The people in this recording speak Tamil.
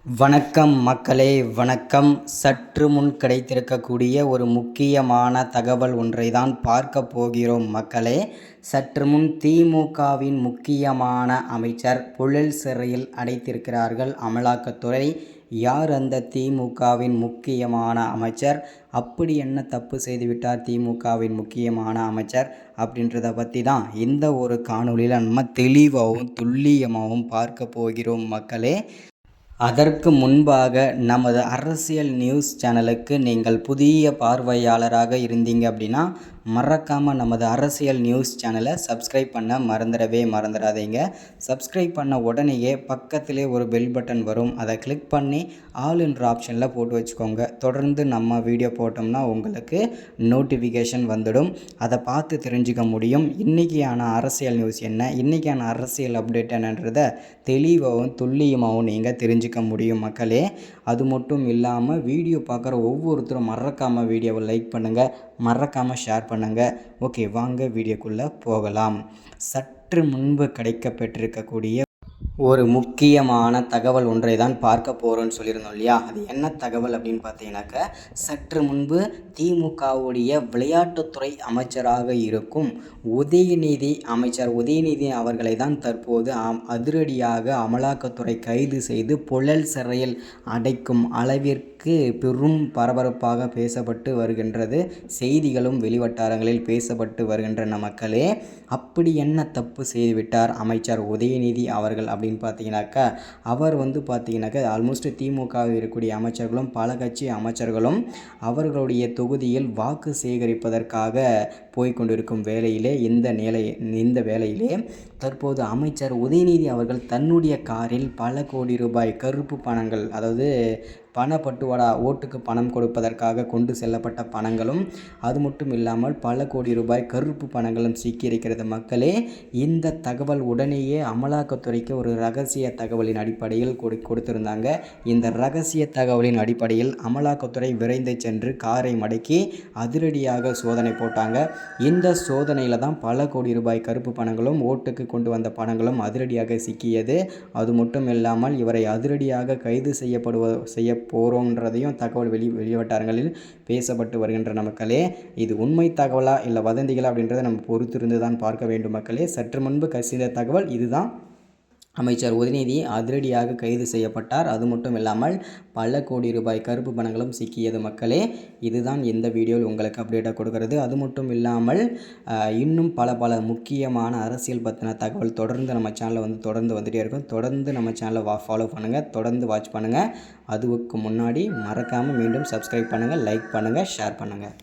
வணக்கம் மக்களே, வணக்கம். சற்று முன் கிடைத்திருக்கக்கூடிய ஒரு முக்கியமான தகவல் ஒன்றை தான் பார்க்க போகிறோம் மக்களே. சற்று முன் திமுகவின் முக்கியமான அமைச்சர் புழல் சிறையில் அடைத்திருக்கிறார்கள் அமலாக்கத்துறை. யார் அந்த திமுகவின் முக்கியமான அமைச்சர்? அப்படி என்ன தப்பு செய்துவிட்டார் திமுகவின் முக்கியமான அமைச்சர் அப்படின்றத பற்றி தான் இந்த ஒரு காணொலியில் நம்ம தெளிவாகவும் துல்லியமாகவும் பார்க்க போகிறோம் மக்களே. அதற்கு முன்பாக நமது அரசியல் நியூஸ் சேனலுக்கு நீங்கள் புதிய பார்வையாளராக இருந்தீங்க அப்படின்னா மறக்காமல் நமது அரசியல் நியூஸ் சேனலை சப்ஸ்கிரைப் பண்ண மறந்துடாதீங்க. சப்ஸ்கிரைப் பண்ண உடனேயே பக்கத்திலே ஒரு பெல் பட்டன் வரும், அதை கிளிக் பண்ணி ஆல் என்ற ஆப்ஷனில் போட்டு வச்சுக்கோங்க. தொடர்ந்து நம்ம வீடியோ போட்டோம்னா உங்களுக்கு நோட்டிஃபிகேஷன் வந்துடும், அதை பார்த்து தெரிஞ்சுக்க முடியும். இன்றைக்கியான அரசியல் நியூஸ் என்ன, இன்றைக்கியான அரசியல் அப்டேட் என்னன்றதை தெளிவாகவும் துல்லியமாகவும் நீங்கள் தெரிஞ்சுக்க முடியும் மக்களே. அது மட்டும் இல்லாமல் வீடியோ பார்க்குற ஒவ்வொருத்தரும் மறக்காமல் வீடியோவை லைக் பண்ணுங்கள், மறக்காமல் ஷேர் பண்ணுங்கள். ஓகே, வாங்க வீடியோக்குள்ளே போகலாம். சற்று முன்பு கிடைக்கப்பெற்றிருக்கக்கூடிய ஒரு முக்கியமான தகவல் ஒன்றை தான் பார்க்க போகிறோன்னு சொல்லியிருந்தோம் இல்லையா? அது என்ன தகவல் அப்படின்னு பார்த்தீங்கன்னாக்கா, சற்று முன்பு திமுகவுடைய விளையாட்டுத்துறை அமைச்சராக இருக்கும் அமைச்சர் உதயநிதி அவர்களை தான் தற்போது அதிரடியாக அமலாக்கத்துறை கைது செய்து புழல் சிறையில் அடைக்கும் அளவிற்கு பெரும் பரபரப்பாக பேசப்பட்டு வருகின்றது. செய்திகளும் வெளிவட்டாரங்களில் பேசப்பட்டு வருகின்றன மக்களே. அப்படி என்ன தப்பு செய்துவிட்டார் அமைச்சர் உதயநிதி அவர்கள் அப்படின்னு பார்த்தீங்கன்னாக்கா, அவர் பார்த்தீங்கன்னாக்கா ஆல்மோஸ்ட் திமுகவில் இருக்கக்கூடிய அமைச்சர்களும் பல கட்சி அமைச்சர்களும் அவர்களுடைய தொகுதியில் வாக்கு சேகரிப்பதற்காக போய்கொண்டிருக்கும் வேளையிலே இந்த வேளையிலே தற்போது அமைச்சர் உதயநிதி அவர்கள் தன்னுடைய காரில் பல கோடி ரூபாய் கருப்பு பணங்கள், அதாவது பணப்பட்டுவாடா, ஓட்டுக்கு பணம் கொடுப்பதற்காக கொண்டு செல்லப்பட்ட பணங்களும் அது மட்டும் இல்லாமல் பல கோடி ரூபாய் கருப்பு பணங்களும் சிக்கியிருக்கிறது மக்களே. இந்த தகவல் உடனேயே அமலாக்கத்துறைக்கு ஒரு ரகசிய தகவலின் அடிப்படையில் கொடுத்திருந்தாங்க. இந்த ரகசிய தகவலின் அடிப்படையில் அமலாக்கத்துறை விரைந்து சென்று காரை மடக்கி அதிரடியாக சோதனை போட்டாங்க. இந்த சோதனையில் தான் பல கோடி ரூபாய் கருப்பு பணங்களும் ஓட்டுக்கு கொண்டு வந்த பணங்களும் அதிரடியாக சிக்கியது. அது மட்டும் இல்லாமல் இவரை அதிரடியாக கைது செய்ய போகிறோன்றதையும் தகவல் வெளிவட்டாரங்களில் பேசப்பட்டு வருகின்றன மக்களே. இது உண்மை தகவலா இல்லை வதந்திகளா அப்படின்றத நம்ம பொறுத்திருந்து தான் பார்க்க வேண்டும் மக்களே. சற்று முன்பு கசிந்த தகவல் இதுதான். அமைச்சர் உதயநிதி அதிரடியாக கைது செய்யப்பட்டார். அது மட்டும் இல்லாமல் பல கோடி ரூபாய் கருப்பு பணங்களும் சிக்கியது மக்களே. இதுதான் இந்த வீடியோவில் உங்களுக்கு அப்டேட்டாக கொடுக்கறது. அது மட்டும் இல்லாமல் இன்னும் பல முக்கியமான அரசியல் பற்றின தகவல் தொடர்ந்து நம்ம சேனலில் தொடர்ந்து வந்துகிட்டே இருக்கும். தொடர்ந்து நம்ம சேனலை ஃபாலோ பண்ணுங்கள், தொடர்ந்து வாட்ச் பண்ணுங்கள். அதுக்கு முன்னாடி மறக்காமல் மீண்டும் சப்ஸ்கிரைப் பண்ணுங்கள், லைக் பண்ணுங்கள், ஷேர் பண்ணுங்கள்.